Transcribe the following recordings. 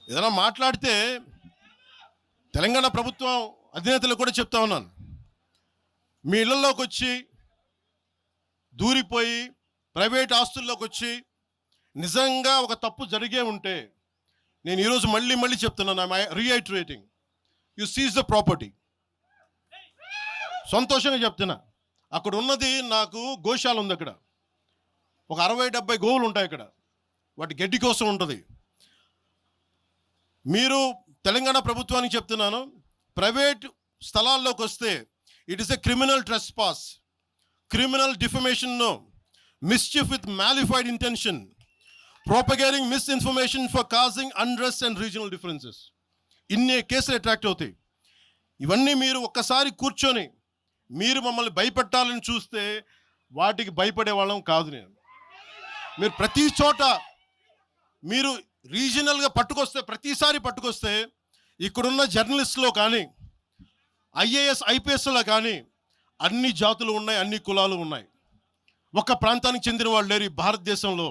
ఏదైనా మాట్లాడితే తెలంగాణ ప్రభుత్వం అధినేతలు కూడా చెప్తా ఉన్నాను, మీ ఇళ్లలోకి వచ్చి దూరిపోయి ప్రైవేట్ ఆస్తుల్లోకి వచ్చి నిజంగా ఒక తప్పు జరిగే ఉంటే నేను ఈరోజు మళ్ళీ చెప్తున్నాను, రీఐటరేటింగ్, యు సీజ్ ద ప్రాపర్టీ. సంతోషంగా చెప్తున్నా. అక్కడ ఉన్నది నాకు గోశాల ఉంది, అక్కడ ఒక 60-70 గోవులు ఉంటాయి అక్కడ, వాటి గడ్డి కోసం ఉంటుంది. మీరు తెలంగాణ ప్రభుత్వానికి చెప్తున్నాను, ప్రైవేట్ స్థలాల్లోకి వస్తే it is a criminal trespass, criminal defamation, mischief with mala fide intention, propagating misinformation for causing unrest and regional differences. ఇన్ని కేసులు అట్రాక్ట్ అవుతాయి. ఇవన్నీ మీరు ఒక్కసారి కూర్చొని మీరు మమ్మల్ని భయపెట్టాలని చూస్తే వాటికి భయపడే వాళ్ళం కాదు. మీరు ప్రతి చోట మీరు రీజనల్గా ప్రతిసారి పట్టుకొస్తే ఇక్కడున్న జర్నలిస్టులో కానీ ఐఏఎస్ ఐపీఎస్లో కానీ అన్ని జాతులు ఉన్నాయి, అన్ని కులాలు ఉన్నాయి. ఒక్క ప్రాంతానికి చెందిన వాళ్ళు లేరు ఈ భారతదేశంలో.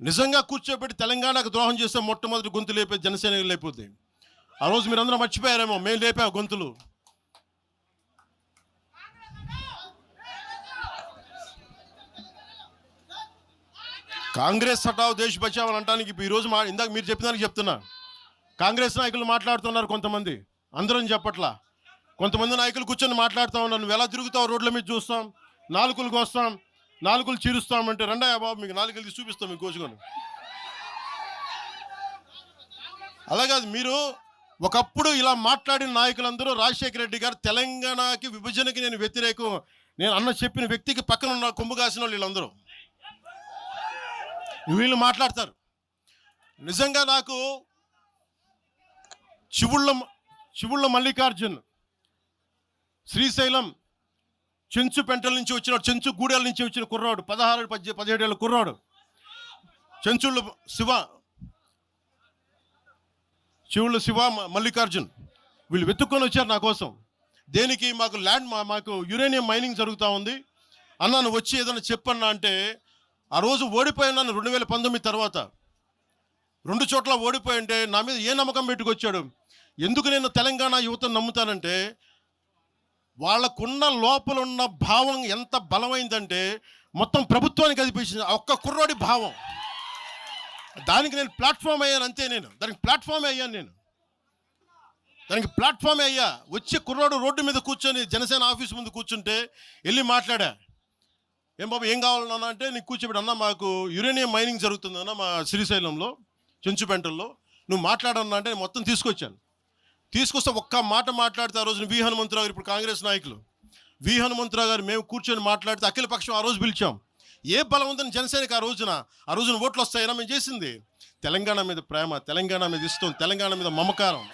నిజంగా కూర్చోబెట్టి తెలంగాణకు ద్రోహం చేస్తే మొట్టమొదటి గొంతు లేపే జనసేన లేకపోతే. ఆ రోజు మీరు అందరూ మర్చిపోయారేమో, మేము లేపా గొంతులు. కాంగ్రెస్ హటావ్ దేశ్ బచావ్ అని అంటానికి ఈరోజు ఇందాక మీరు చెప్పినానికి చెప్తున్నా. కాంగ్రెస్ నాయకులు మాట్లాడుతున్నారు కొంతమంది, అందరం చెప్పట్లా. కొంతమంది నాయకులు కూర్చొని మాట్లాడుతూ ఉన్నారు, నువ్వు ఎలా తిరుగుతావు, రోడ్ల మీద చూస్తాం, నాలుకలకు వస్తాం, నాలుకలు చీరుస్తామంటే రండయ్య బాబు మీకు నాలుకలు తీసి చూపిస్తాం మీకు కోసుకొని. అలాగే మీరు ఒకప్పుడు ఇలా మాట్లాడిన నాయకులందరూ రాజశేఖర రెడ్డి గారు తెలంగాణకి విభజనకి నేను వ్యతిరేకం నేను అన్న చెప్పిన వ్యక్తికి పక్కన ఉన్న కొమ్ము కాసిన వాళ్ళు వీళ్ళందరూ మాట్లాడతారు. నిజంగా నాకు చివుళ్ళ మల్లికార్జున్ శ్రీశైలం చెంచు పెంటల నుంచి వచ్చిన, చెంచు గూడెల నుంచి వచ్చిన కుర్రాడు, 16-17 ఏళ్ళ కుర్రాడు, చివుళ్ళ శివ మల్లికార్జున్, వీళ్ళు వెతుక్కొని వచ్చారు నా కోసం. దేనికి? మాకు యురేనియం మైనింగ్ జరుగుతూ ఉంది అన్నా, నువ్వు వచ్చి ఏదైనా చెప్పన్నా అంటే, ఆ రోజు ఓడిపోయినాను 2019 తర్వాత 2 చోట్ల ఓడిపోయి ఉంటే నా మీద ఏ నమ్మకం పెట్టుకొచ్చాడు. ఎందుకు నేను తెలంగాణ యువతను నమ్ముతానంటే, వాళ్ళకున్న లోపల ఉన్న భావం ఎంత బలమైందంటే మొత్తం ప్రభుత్వానికి అదిపించింది ఒక్క కుర్రోడి భావం. దానికి నేను ప్లాట్ఫామ్ అయ్యాను అంతే. దానికి ప్లాట్ఫామే అయ్యా. వచ్చి కుర్రోడు రోడ్డు మీద కూర్చొని జనసేన ఆఫీస్ ముందు కూర్చుంటే వెళ్ళి మాట్లాడా, ఏం బాబు ఏం కావాలన్నా అంటే, నీకు కూర్చోబెట్టి అన్న మాకు యురేనియం మైనింగ్ జరుగుతుందన్న మా శ్రీశైలంలో చెంచుపెంటల్లో, నువ్వు మాట్లాడన్నా అంటే మొత్తం తీసుకొస్తే ఒక్క మాట మాట్లాడితే ఆ రోజున వి హనుమంతరావు గారు, ఇప్పుడు కాంగ్రెస్ నాయకులు వి హనుమంతరావు గారు, మేము కూర్చొని మాట్లాడితే అఖిల పక్షం ఆ రోజు పిలిచాం. ఏ బలం ఉందని జనసేనకి ఆ రోజున ఓట్లు వస్తాయన్నా మేము చేసింది తెలంగాణ మీద ప్రేమ, తెలంగాణ మీద ఇష్టం, తెలంగాణ మీద మమకారం.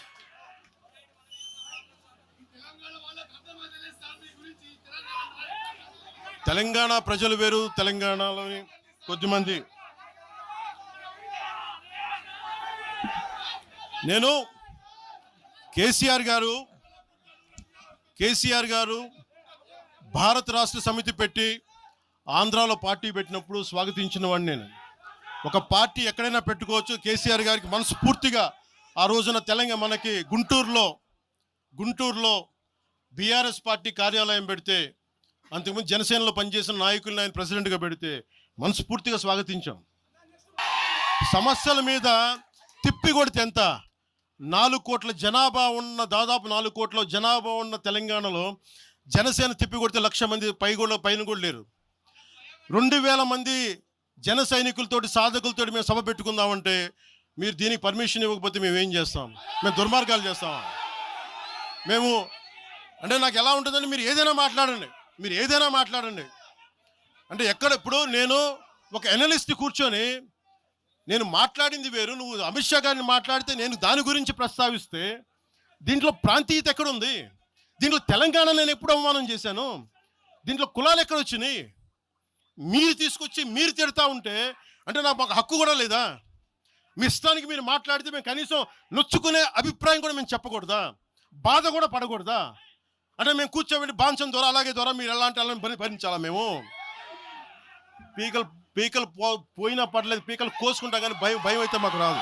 తెలంగాణ ప్రజలు వేరు, తెలంగాణలోని కొద్దిమంది. నేను కేసీఆర్ గారు భారత రాష్ట్ర సమితి పెట్టి ఆంధ్రాలో పార్టీ పెట్టినప్పుడు స్వాగతించిన వాడిని నేను. ఒక పార్టీ ఎక్కడైనా పెట్టుకోవచ్చు. కేసీఆర్ గారికి మనస్ఫూర్తిగా ఆ రోజున మనకి గుంటూరులో బీఆర్ఎస్ పార్టీ కార్యాలయం పెడితే, అంతకుముందు జనసేనలో పనిచేసిన నాయకులను ఆయన ప్రెసిడెంట్గా పెడితే మనస్ఫూర్తిగా స్వాగతించాం. సమస్యల మీద తిప్పి కొడితే ఎంత, 4 కోట్ల జనాభా ఉన్న, దాదాపు 4 కోట్ల జనాభా ఉన్న తెలంగాణలో జనసేన తిప్పి కొడితే 1,00,000 మంది పైన కూడా లేరు. 2,000 మంది జన సైనికులతోటి, సాధకులతోటి మేము సభ పెట్టుకుందామంటే మీరు దీనికి పర్మిషన్ ఇవ్వకపోతే మేము ఏం చేస్తాం? మేము దుర్మార్గాలు చేస్తామా? మేము అంటే నాకు ఎలా ఉంటుందంటే, మీరు ఏదైనా మాట్లాడండి అంటే ఇప్పుడు నేను ఒక ఎనలిస్ట్ కూర్చొని నేను మాట్లాడింది వేరు, నువ్వు అమిత్ షా గారిని మాట్లాడితే నేను దాని గురించి ప్రస్తావిస్తే దీంట్లో ప్రాంతీయత ఎక్కడుంది? దీంట్లో తెలంగాణ నేను ఎప్పుడు అవమానం చేశాను? దీంట్లో కులాలు ఎక్కడ వచ్చినాయి? మీరు తీసుకొచ్చి మీరు తిడతా ఉంటే అంటే మాకు హక్కు కూడా లేదా? మీ ఇష్టానికి మీరు మాట్లాడితే మేము కనీసం నొచ్చుకునే అభిప్రాయం కూడా మేము చెప్పకూడదా? బాధ కూడా పడకూడదా? అంటే మేము కూర్చోబెట్టి బాంచం ద్వారా అలాగే ద్వారా మీరు ఎలాంటి వాళ్ళని భరించాలా? మేము పీకలు పోయినా పర్లేదు, పీకలు కోసుకుంటాం, కానీ భయం అయితే మాకు రాదు.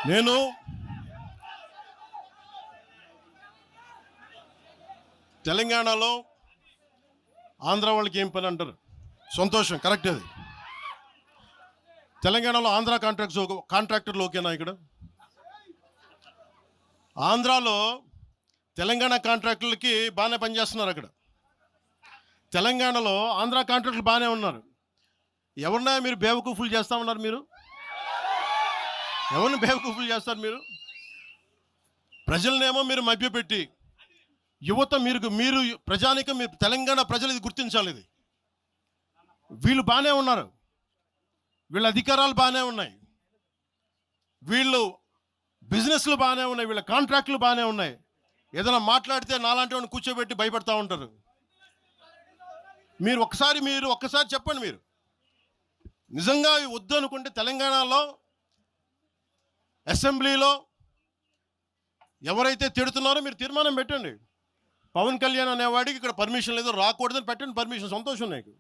నేను తెలంగాణలో ఆంధ్ర వాళ్ళకి ఏం పని అంటారు, సంతోషం, కరెక్ట్. అది తెలంగాణలో ఆంధ్ర కాంట్రాక్టర్లు ఓకేనా? ఇక్కడ ఆంధ్రాలో తెలంగాణ కాంట్రాక్టర్లకి బాగానే పనిచేస్తున్నారు. అక్కడ తెలంగాణలో ఆంధ్ర కాంట్రాక్టర్లు బాగానే ఉన్నారు. ఎవరినా మీరు బేవకూఫులు చేస్తామన్నారు? మీరు ఎవరిని బేవకూఫులు చేస్తారు? మీరు ప్రజలనేమో మీరు మభ్యపెట్టి, యువత మీరు ప్రజానికం, మీరు తెలంగాణ ప్రజలు ఇది గుర్తించాలి. ఇది వీళ్ళు బాగానే ఉన్నారు, వీళ్ళ అధికారాలు బాగానే ఉన్నాయి, వీళ్ళు బిజినెస్లు బాగానే ఉన్నాయి, వీళ్ళ కాంట్రాక్టులు బాగానే ఉన్నాయి. ఏదైనా మాట్లాడితే నాలాంటి వాడిని కూర్చోబెట్టి భయపడతా ఉంటారు. మీరు ఒక్కసారి చెప్పండి, మీరు నిజంగా వద్దు అనుకుంటే తెలంగాణలో అసెంబ్లీలో ఎవరైతే తిడుతున్నారో మీరు తీర్మానం పెట్టండి. పవన్ కళ్యాణ్ అనేవాడికి ఇక్కడ పర్మిషన్ లేదు, రాకూడదని పెట్టండి పర్మిషన్. సంతోషం నాకు.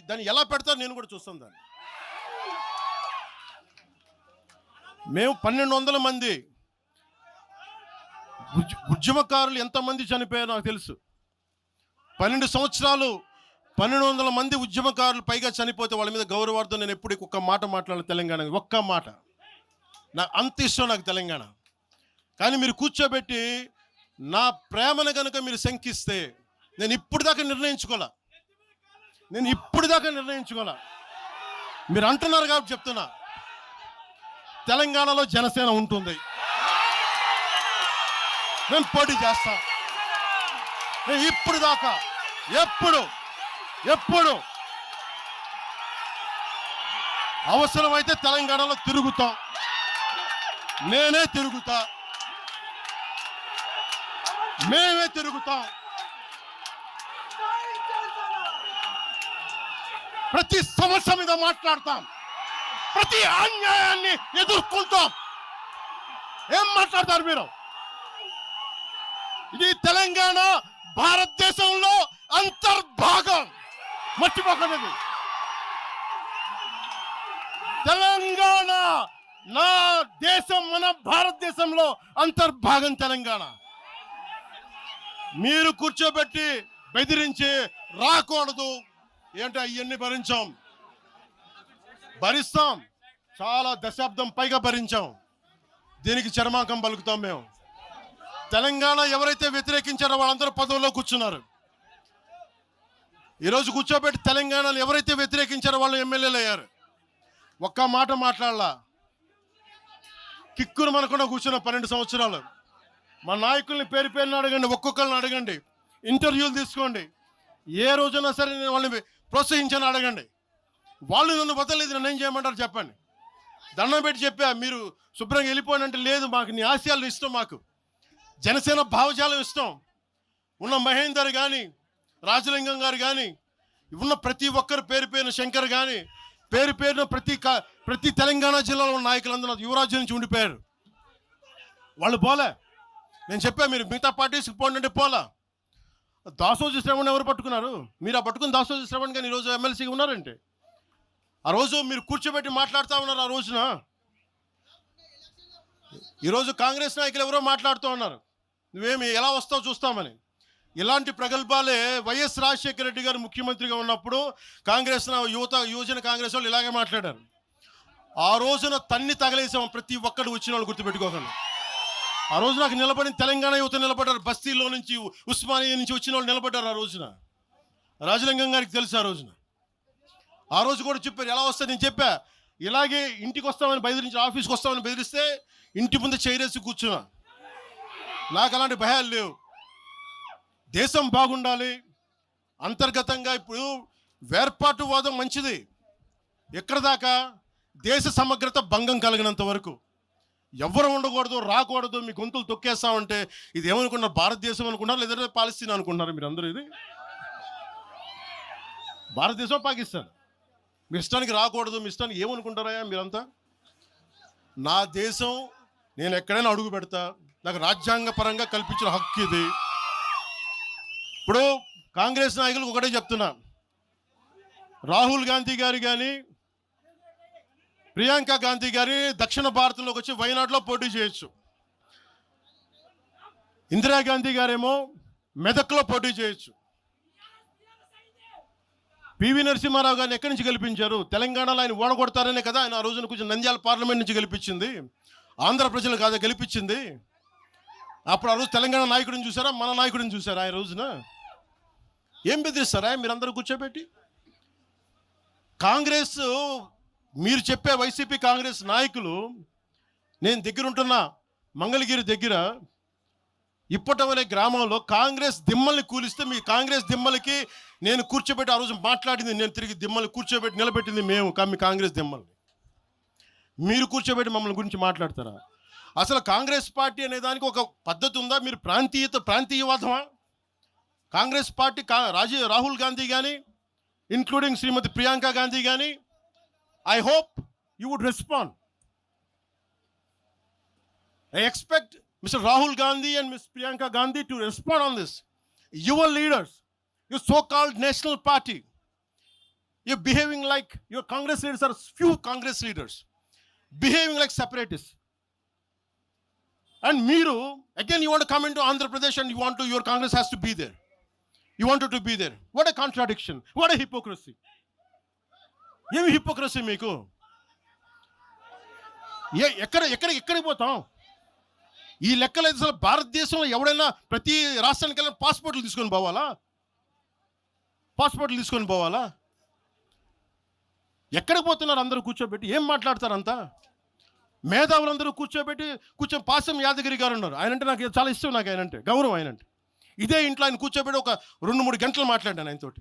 దాన్ని ఎలా పెడతారు నేను కూడా చూస్తాను. దాన్ని మేము 1200 మంది ఉద్యమకారులు ఎంతమంది చనిపోయారో నాకు తెలుసు. 12 సంవత్సరాలు 1200 మంది ఉద్యమకారులు పైగా చనిపోతే వాళ్ళ మీద గౌరవార్థం నేను ఎప్పుడు ఒక్క మాట మాట్లాడాలి తెలంగాణ, ఒక్క మాట. నాకు అంత ఇష్టం నాకు తెలంగాణ. కానీ మీరు కూర్చోబెట్టి నా ప్రేమను కనుక మీరు శంకిస్తే నేను ఇప్పుడు దాకా నిర్ణయించుకోలే. మీరు అంటున్నారు కాబట్టి చెప్తున్నా, తెలంగాణలో జనసేన ఉంటుంది, మేము పోటీ చేస్తాం. మేము ఇప్పుడు దాకా ఎప్పుడు అవసరమైతే తెలంగాణలో తిరుగుతాం. నేనే తిరుగుతా, మేమే తిరుగుతాం. ప్రతి సమస్య మీద మాట్లాడతాం, ప్రతి అన్యాయాన్ని ఎదుర్కొంటాం. ఏం మాట్లాడతారు మీరు? ఇది తెలంగాణ భారతదేశంలో అంతర్భాగం, మర్చిపోకండి. తెలంగాణ నా దేశం, మన భారతదేశంలో అంతర్భాగం తెలంగాణ. మీరు కూర్చోబెట్టి బెదిరించి రాకూడదు ఏంటో అవన్నీ భరిస్తాం. చాలా దశాబ్దం పైగా భరించాం. దీనికి చర్మాంకం పలుకుతాం మేము. తెలంగాణ ఎవరైతే వ్యతిరేకించారో వాళ్ళందరూ పదవుల్లో కూర్చున్నారు. ఈరోజు కూర్చోబెట్టి తెలంగాణలో ఎవరైతే వ్యతిరేకించారో వాళ్ళు ఎమ్మెల్యేలు అయ్యారు. ఒక్క మాట మాట్లాడలా, కిక్కును మనకుండా కూర్చున్న 12 సంవత్సరాలు. మా నాయకుల్ని పేరుని అడగండి, ఒక్కొక్కరిని అడగండి, ఇంటర్వ్యూలు తీసుకోండి. ఏ రోజునా సరే నేను వాళ్ళని ప్రోత్సహించాను అడగండి. వాళ్ళు నన్ను వదలలేదు, నన్ను ఏం చేయమంటారు చెప్పండి. దండం పెట్టి చెప్పా, మీరు శుభ్రంగా వెళ్ళిపోయినంటే లేదు, మాకు నీ ఆశయాలు ఇష్టం, మాకు జనసేన భావజాలం ఇష్టం. ఉన్న మహేందర్ కానీ, రాజలింగం గారు కానీ, ఉన్న ప్రతి ఒక్కరు పేరున శంకర్ కానీ, పేరున ప్రతి తెలంగాణ జిల్లాలో ఉన్న నాయకులందరూ యువరాజ్యం నుంచి ఉండిపోయారు. వాళ్ళు పోలే. నేను చెప్పా, మీరు మిగతా పార్టీస్కి పోండి అంటే పోలా. దాసోజీ శ్రవణ్ ఎవరు పట్టుకున్నారు? మీరు ఆ పట్టుకుని దాసోజీ శ్రవణ్ కానీ ఈరోజు ఎమ్మెల్సీగా ఉన్నారంటే, ఆ రోజు మీరు కూర్చోబెట్టి మాట్లాడుతూ ఉన్నారు. ఆ రోజున ఈరోజు కాంగ్రెస్ నాయకులు ఎవరో మాట్లాడుతూ ఉన్నారు, నువ్వేమి ఎలా వస్తావు చూస్తామని. ఇలాంటి ప్రగల్భాలే వైఎస్ రాజశేఖర రెడ్డి గారు ముఖ్యమంత్రిగా ఉన్నప్పుడు యువజన కాంగ్రెస్ వాళ్ళు ఇలాగే మాట్లాడారు. ఆ రోజున తన్ని తగలేసాం ప్రతి ఒక్కడు వచ్చిన వాళ్ళు, గుర్తుపెట్టుకోకండి. ఆ రోజు నాకు నిలబడిన తెలంగాణ యువత నిలబడ్డారు, బస్తీలో నుంచి ఉస్మానియా నుంచి వచ్చిన వాళ్ళు నిలబడ్డారు. ఆ రోజున రాజలింగం గారికి తెలుసు. ఆ రోజు కూడా చెప్పారు ఎలా వస్తుంది. నేను చెప్పా, ఇలాగే ఇంటికి వస్తామని బెదిరించి, ఆఫీస్కి వస్తామని బెదిరిస్తే ఇంటి ముందు చైరేసి కూర్చున్నా. నాకు అలాంటి భయాలు లేవు. దేశం బాగుండాలి అంతర్గతంగా. ఇప్పుడు వేర్పాటువాదం మంచిది ఎక్కడ దాకా, దేశ సమగ్రత భంగం కలిగినంత వరకు. ఎవరు ఉండకూడదు, రాకూడదు, మీ గొంతులు తొక్కేస్తామంటే ఇది ఏమనుకున్నారు? భారతదేశం అనుకున్నారు, లేదంటే పాలస్తీనా అనుకుంటున్నారు మీరు అందరూ? ఇది భారతదేశం, పాకిస్తాన్. మీ ఇష్టానికి రాకూడదు, మీ ఇష్టానికి ఏమనుకుంటారా మీరంతా? నా దేశం, నేను ఎక్కడైనా అడుగు పెడతా, నాకు రాజ్యాంగ పరంగా కల్పించిన హక్కు ఇది. ఇప్పుడు కాంగ్రెస్ నాయకులకు ఒకటే చెప్తున్నా, రాహుల్ గాంధీ గారు కానీ, ప్రియాంక గాంధీ గారి దక్షిణ భారతంలోకి వచ్చి వైనాడులో పోటీ చేయొచ్చు. ఇందిరాగాంధీ గారేమో మెదక్లో పోటీ చేయొచ్చు. పివి నరసింహారావు గారిని ఎక్కడి నుంచి గెలిపించారు? తెలంగాణలో ఆయన ఓడగొడతారనే కదా ఆయన ఆ రోజున కొంచెం నంద్యాల పార్లమెంట్ నుంచి గెలిపించింది. ఆంధ్ర ప్రజలు కాదా గెలిపించింది? అప్పుడు ఆ రోజు తెలంగాణ నాయకుడిని చూసారా, మన నాయకుడిని చూసారా? ఆ రోజున ఏం బెదిరిస్తారా మీరందరూ కూర్చోబెట్టి? కాంగ్రెస్, మీరు చెప్పే వైసీపీ కాంగ్రెస్ నాయకులు, నేను దగ్గరుంటున్న మంగళగిరి దగ్గర ఇప్పటం అనే గ్రామంలో కాంగ్రెస్ దిమ్మల్ని కూలిస్తే మీ కాంగ్రెస్ దిమ్మలకి నేను కూర్చోబెట్టి ఆ రోజు మాట్లాడింది, నేను తిరిగి దిమ్మల్ని కూర్చోబెట్టి నిలబెట్టింది మేము, మీ కాంగ్రెస్ దిమ్మల్ని మీరు కూర్చోబెట్టి మమ్మల్ని గురించి మాట్లాడతారా? అసలు కాంగ్రెస్ పార్టీ అనే దానికి ఒక పద్ధతి ఉందా? మీరు ప్రాంతీయవాదమా? కాంగ్రెస్ పార్టీ రాహుల్ గాంధీ కానీ, ఇంక్లూడింగ్ శ్రీమతి ప్రియాంక గాంధీ కానీ, I hope you would respond. I expect Mr. Rahul Gandhi and Ms. Priyanka Gandhi to respond on this. Your leaders, your so-called national party, you're behaving like your Congress leaders are few Congress leaders, behaving like separatists. And Miru, again you want to come into Andhra Pradesh and your Congress has to be there. You wanted to be there. What a contradiction. What a hypocrisy. Yemi hypocrisy meeku. ఎక్కడికి పోతాం? ఈ లెక్కలు అయితే అసలు భారతదేశంలో ఎవడైనా ప్రతి రాష్ట్రానికి వెళ్ళిన పాస్పోర్ట్లు తీసుకొని పోవాలా? ఎక్కడికి పోతున్నారు అందరూ కూర్చోబెట్టి? ఏం మాట్లాడతారు అంతా? మేధావులందరూ కూర్చొని పాసం యాదగిరి గారు ఉన్నారు. ఆయనంటే నాకు చాలా ఇష్టం, నాకు ఆయనంటే గౌరవం. ఆయనంటే ఇదే ఇంట్లో ఆయన కూర్చోబెట్టి ఒక 2-3 గంటలు మాట్లాడాను ఆయనతోటి.